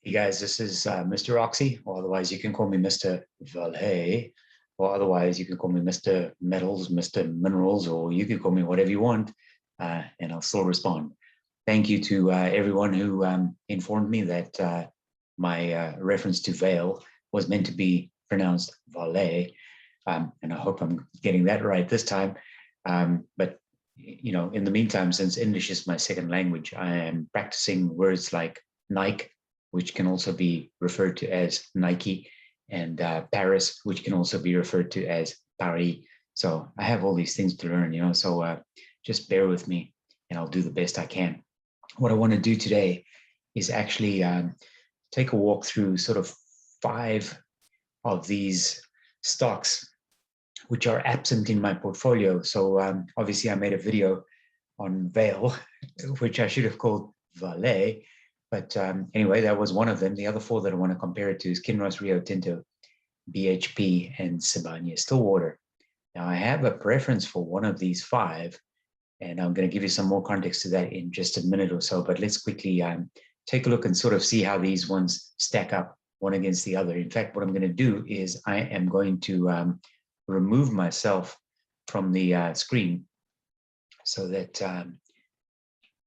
Hey guys, this is Mr. Oxy, or otherwise you can call me Mr. VALE, or otherwise you can call me Mr. Metals, Mr. Minerals, or you can call me whatever you want, and I'll still respond. Thank you to everyone who informed me that my reference to VALE was meant to be pronounced VALE, and I hope I'm getting that right this time. But you know, in the meantime, since English is my second language, I am practicing words like Nike, which can also be referred to as Nike, and Paris, which can also be referred to as Paris. So I have all these things to learn, you know, so just bear with me and I'll do the best I can. What I want to do today is actually take a walk through sort of 5 of these stocks which are absent in my portfolio. So obviously I made a video on VALE, which I should have called VALE. But anyway, that was one of them. The other 4 that I want to compare it to is Kinross, Rio Tinto, BHP, and Sibanye Stillwater. Now, I have a preference for one of these 5, and I'm going to give you some more context to that in just a minute or so. But let's quickly take a look and sort of see how these ones stack up one against the other. In fact, what I'm going to do is I am going to remove myself from the screen so that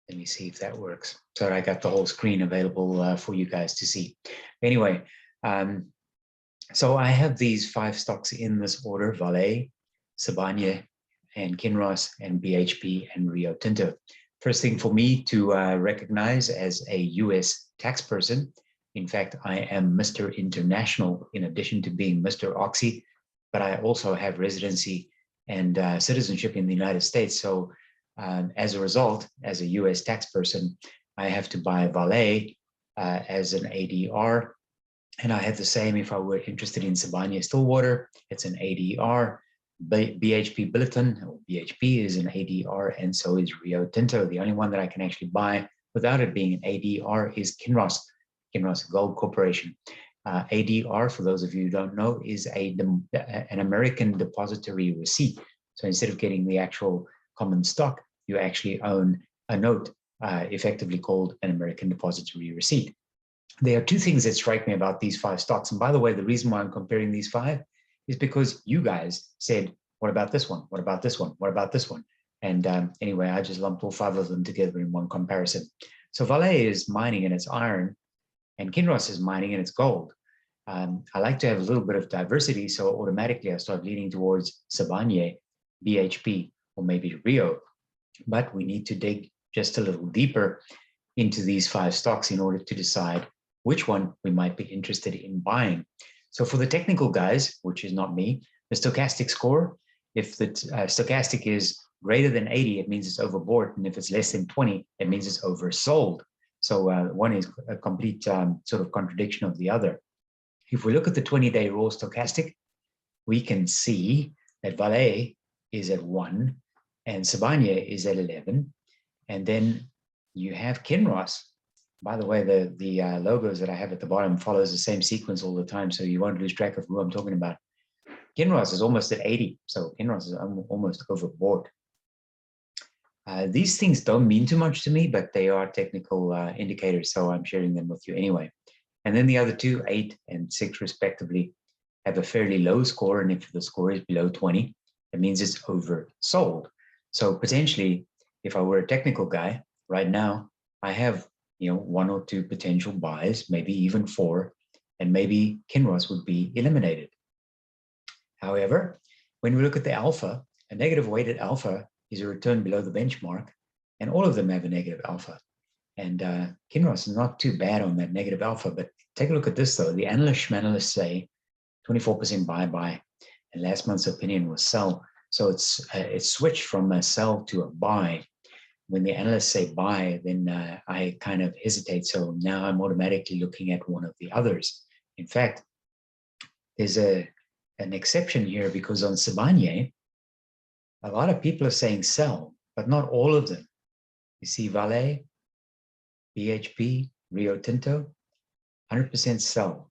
let me see if that works. So I got the whole screen available for you guys to see. Anyway, so I have these 5 stocks in this order: VALE, Sibanye, and Kinross, and BHP, and Rio Tinto. First thing for me to recognize as a US tax person, in fact, I am Mr. International in addition to being Mr. Oxy, but I also have residency and citizenship in the United States. So as a result, as a US tax person, I have to buy VALE as an ADR. And I have the same if I were interested in Sibanye Stillwater. It's an ADR. BHP Billiton, or BHP, is an ADR, and so is Rio Tinto. The only one that I can actually buy without it being an ADR is Kinross Gold Corporation. ADR, for those of you who don't know, is an American depository receipt. So instead of getting the actual common stock, you actually own a note, effectively called an American depository receipt. There are 2 things that strike me about these 5 stocks. And by the way, the reason why I'm comparing these 5 is because you guys said, what about this one? What about this one? What about this one? And anyway, I just lumped all 5 of them together in one comparison. So VALE is mining and it's iron, and Kinross is mining and it's gold. I like to have a little bit of diversity, so automatically I start leaning towards Sibanye, BHP, or maybe Rio. But we need to dig just a little deeper into these 5 stocks in order to decide which one we might be interested in buying. So for the technical guys, which is not me, the stochastic score, if the stochastic is greater than 80, it means it's overbought. And if it's less than 20, it means it's oversold. So one is a complete sort of contradiction of the other. If we look at the 20-day raw stochastic, we can see that VALE is at 1 and Sibanye is at 11. And then you have Kinross. By the way, the logos that I have at the bottom follows the same sequence all the time, so you won't lose track of who I'm talking about. Kinross is almost at 80, so Kinross is almost overbought. These things don't mean too much to me, but they are technical indicators, so I'm sharing them with you anyway. And then the other 2, 8 and 6 respectively, have a fairly low score, and if the score is below 20, it means it's oversold. So potentially, if I were a technical guy, right now, I have 1 or 2 potential buys, maybe even 4, and maybe Kinross would be eliminated. However, when we look at the alpha, a negative weighted alpha is a return below the benchmark, and all of them have a negative alpha. And Kinross is not too bad on that negative alpha, but take a look at this though. The analysts say 24% buy, and last month's opinion was sell. So it's switched from a sell to a buy. When the analysts say buy, then I kind of hesitate. So now I'm automatically looking at one of the others. In fact, there's an exception here, because on Sibanye, a lot of people are saying sell, but not all of them. You see VALE, BHP, Rio Tinto, 100% sell.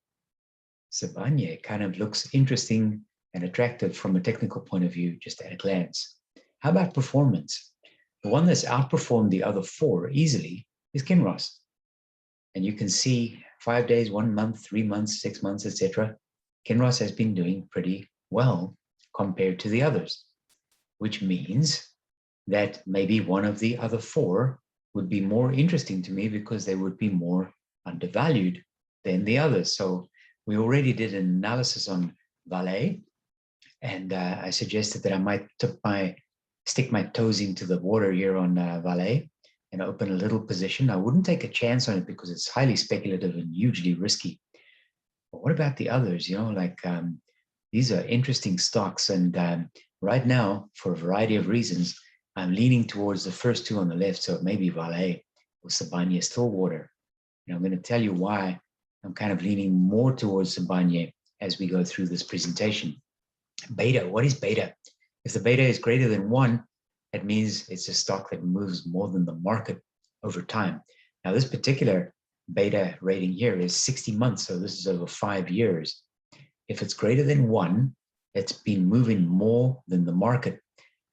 Sibanye kind of looks interesting and attractive from a technical point of view, just at a glance. How about performance? The one that's outperformed the other 4 easily is Kinross. And you can see 5 days, 1 month, 3 months, 6 months, etc., Kinross has been doing pretty well compared to the others, which means that maybe one of the other four would be more interesting to me because they would be more undervalued than the others. So we already did an analysis on VALE, and I suggested that I might stick my toes into the water here on VALE and open a little position. I wouldn't take a chance on it because it's highly speculative and hugely risky. But what about the others? You know, like these are interesting stocks. And right now, for a variety of reasons, I'm leaning towards the first two on the left. So maybe VALE or Sibanye Stillwater. And I'm going to tell you why I'm kind of leaning more towards Sibanye as we go through this presentation. Beta, what is beta? If the beta is greater than 1, that means it's a stock that moves more than the market over time. Now, this particular beta rating here is 60 months, so this is over 5 years. If it's greater than 1, it's been moving more than the market.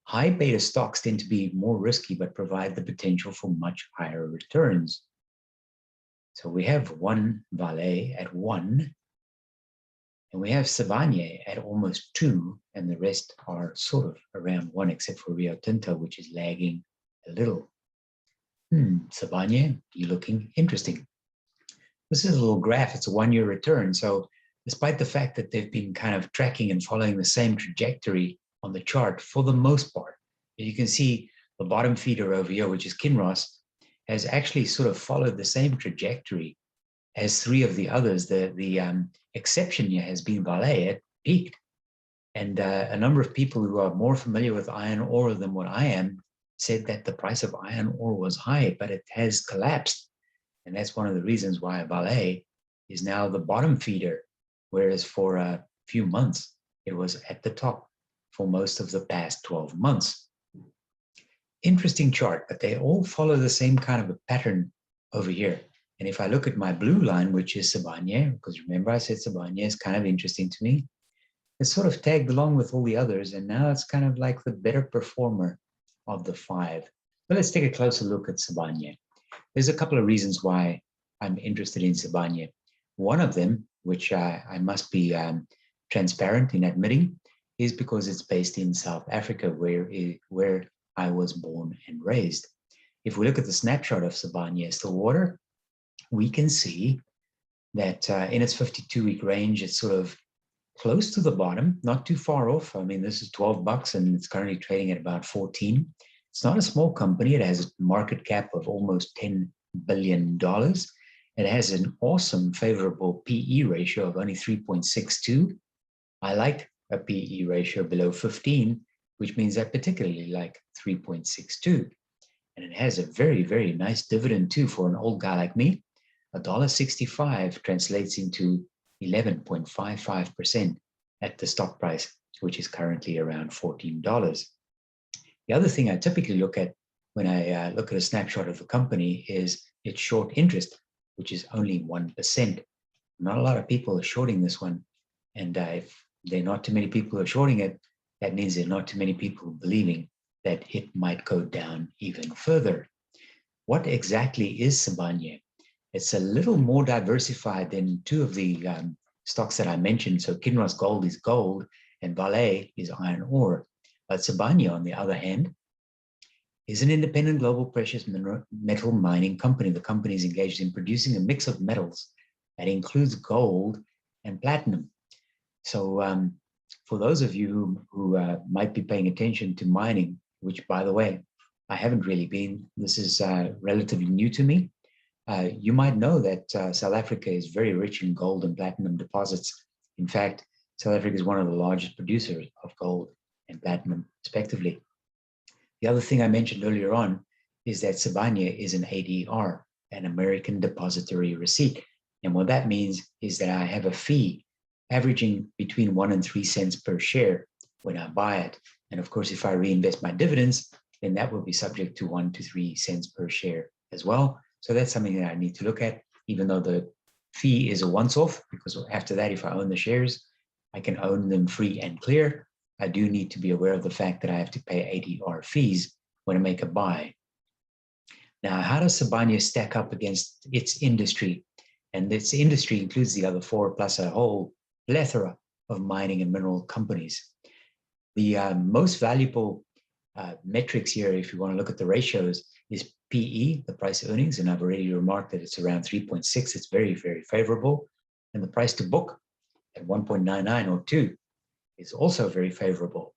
High beta stocks tend to be more risky, but provide the potential for much higher returns. So we have one VALE at 1, and we have Sibanye at almost 2, and the rest are sort of around 1, except for Rio Tinto, which is lagging a little. Sibanye, you're looking interesting. This is a little graph. It's a 1-year return. So despite the fact that they've been kind of tracking and following the same trajectory on the chart for the most part, you can see the bottom feeder over here, which is Kinross, has actually sort of followed the same trajectory as 3 of the others. The exception here has been VALE at peaked. And a number of people who are more familiar with iron ore than what I am said that the price of iron ore was high, but it has collapsed. And that's one of the reasons why VALE is now the bottom feeder, whereas for a few months, it was at the top for most of the past 12 months. Interesting chart, but they all follow the same kind of a pattern over here. And if I look at my blue line, which is Sibanye, because remember I said Sibanye is kind of interesting to me, it's sort of tagged along with all the others, and now it's kind of like the better performer of the 5. But let's take a closer look at Sibanye. There's a couple of reasons why I'm interested in Sibanye. One of them, which I must be transparent in admitting, is because it's based in South Africa, where I was born and raised. If we look at the snapshot of Sibanye Stillwater, we can see that in its 52-week range, it's sort of close to the bottom, not too far off. I mean, this is 12 bucks and it's currently trading at about 14. It's not a small company. It has a market cap of almost $10 billion. It has an awesome favorable PE ratio of only 3.62. I like a PE ratio below 15, which means I particularly like 3.62. And it has a very, very nice dividend too for an old guy like me. $1.65 translates into 11.55% at the stock price, which is currently around $14. The other thing I typically look at when I look at a snapshot of the company is its short interest, which is only 1%. Not a lot of people are shorting this one. And if there are not too many people who are shorting it, that means there are not too many people believing that it might go down even further. What exactly is Sibanye? It's a little more diversified than 2 of the stocks that I mentioned. So Kinross Gold is gold and VALE is iron ore. But Sibanye, on the other hand, is an independent global precious metal mining company. The company is engaged in producing a mix of metals that includes gold and platinum. So for those of you who might be paying attention to mining, which, by the way, I haven't really been, this is relatively new to me. You might know that South Africa is very rich in gold and platinum deposits. In fact, South Africa is one of the largest producers of gold and platinum, respectively. The other thing I mentioned earlier on is that Sibanye is an ADR, an American Depository Receipt. And what that means is that I have a fee averaging between 1 and 3 cents per share when I buy it. And of course, if I reinvest my dividends, then that will be subject to 1 to 3 cents per share as well. So that's something that I need to look at, even though the fee is a once-off, because after that, if I own the shares, I can own them free and clear. I do need to be aware of the fact that I have to pay ADR fees when I make a buy. Now, how does Sibanye stack up against its industry? And this industry includes the other four plus a whole plethora of mining and mineral companies. The most valuable metrics here, if you want to look at the ratios, is PE, the price earnings, and I've already remarked that it's around 3.6. It's very, very favorable. And the price to book at 1.99 or 2 is also very favorable.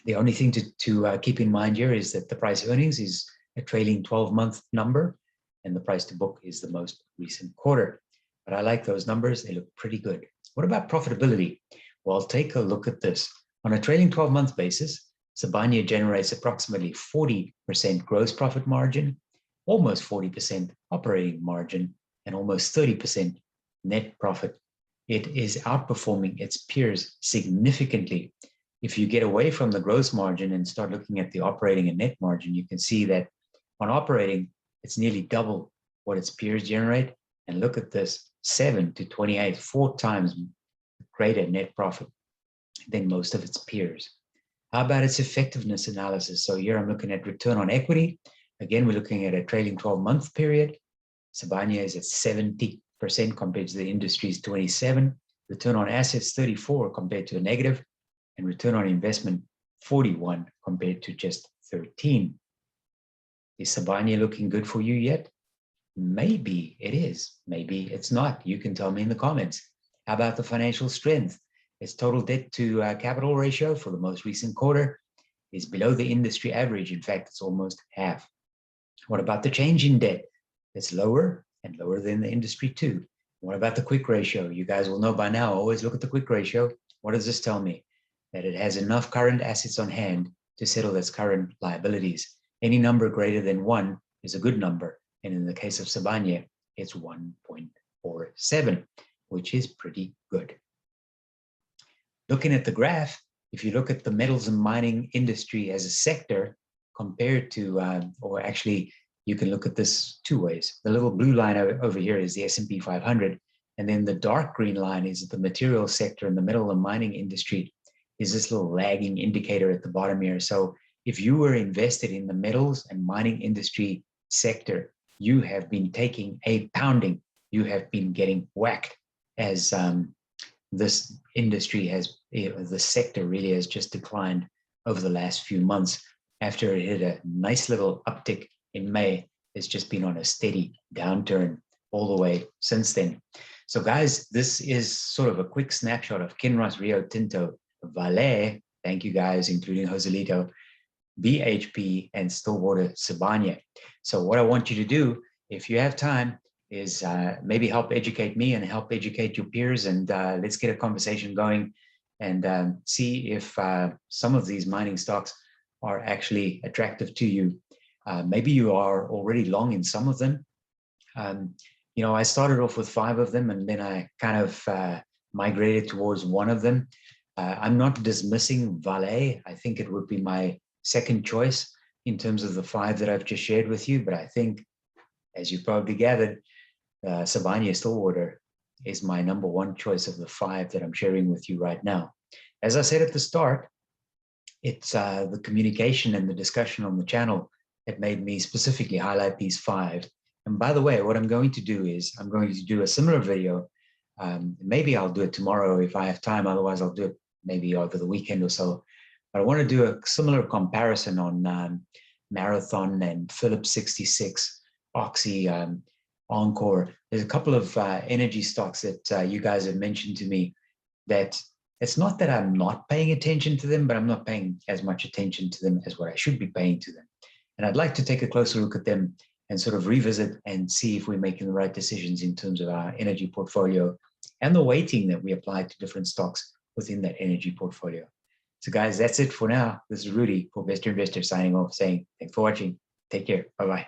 The only thing to keep in mind here is that the price earnings is a trailing 12-month number, and the price to book is the most recent quarter. But I like those numbers. They look pretty good. What about profitability? Well, take a look at this. On a trailing 12-month basis, Sibanye generates approximately 40% gross profit margin, almost 40% operating margin, and almost 30% net profit. It is outperforming its peers significantly. If you get away from the gross margin and start looking at the operating and net margin, you can see that on operating, it's nearly double what its peers generate. And look at this, 7 to 28, 4 times greater net profit than most of its peers. How about its effectiveness analysis? So here I'm looking at return on equity. Again, we're looking at a trailing 12-month period. Sibanye is at 70% compared to the industry's 27. Return on assets, 34 compared to a negative. And return on investment, 41 compared to just 13. Is Sibanye looking good for you yet? Maybe it is. Maybe it's not. You can tell me in the comments. How about the financial strength? Its total debt to capital ratio for the most recent quarter is below the industry average. In fact, it's almost half. What about the change in debt? It's lower and lower than the industry too. What about the quick ratio? You guys will know by now, always look at the quick ratio. What does this tell me? That it has enough current assets on hand to settle its current liabilities. Any number greater than 1 is a good number. And in the case of Sibanye, it's 1.47, which is pretty good. Looking at the graph, if you look at the metals and mining industry as a sector compared to, or actually you can look at this 2 ways. The little blue line over here is the S&P 500. And then the dark green line is the material sector and the metal and mining industry is this little lagging indicator at the bottom here. So if you were invested in the metals and mining industry sector, you have been taking a pounding. You have been getting whacked as this industry has, the sector really has just declined over the last few months. After it hit a nice little uptick in May, it's just been on a steady downturn all the way since then. So guys, this is sort of a quick snapshot of Kinross, Rio Tinto, VALE, thank you guys, including Joselito, BHP, and Stillwater Sibanye. So what I want you to do, if you have time, is maybe help educate me and help educate your peers, and let's get a conversation going and see if some of these mining stocks are actually attractive to you. Maybe you are already long in some of them. You know, I started off with 5 of them, and then I kind of migrated towards 1 of them. I'm not dismissing VALE. I think it would be my second choice in terms of the 5 that I've just shared with you. But I think, as you probably gathered, Sibanye Stillwater is my number 1 choice of the 5 that I'm sharing with you right now. As I said at the start, it's the communication and the discussion on the channel that made me specifically highlight these 5. And by the way, what I'm going to do is I'm going to do a similar video. Maybe I'll do it tomorrow if I have time. Otherwise, I'll do it maybe over the weekend or so. But I want to do a similar comparison on Marathon and Phillips 66, Oxy, Encore. There's a couple of energy stocks that you guys have mentioned to me that it's not that I'm not paying attention to them, but I'm not paying as much attention to them as what I should be paying to them. And I'd like to take a closer look at them and sort of revisit and see if we're making the right decisions in terms of our energy portfolio and the weighting that we apply to different stocks within that energy portfolio. So guys, that's it for now. This is Rudy for Best Investor signing off, saying thanks for watching. Take care. Bye-bye.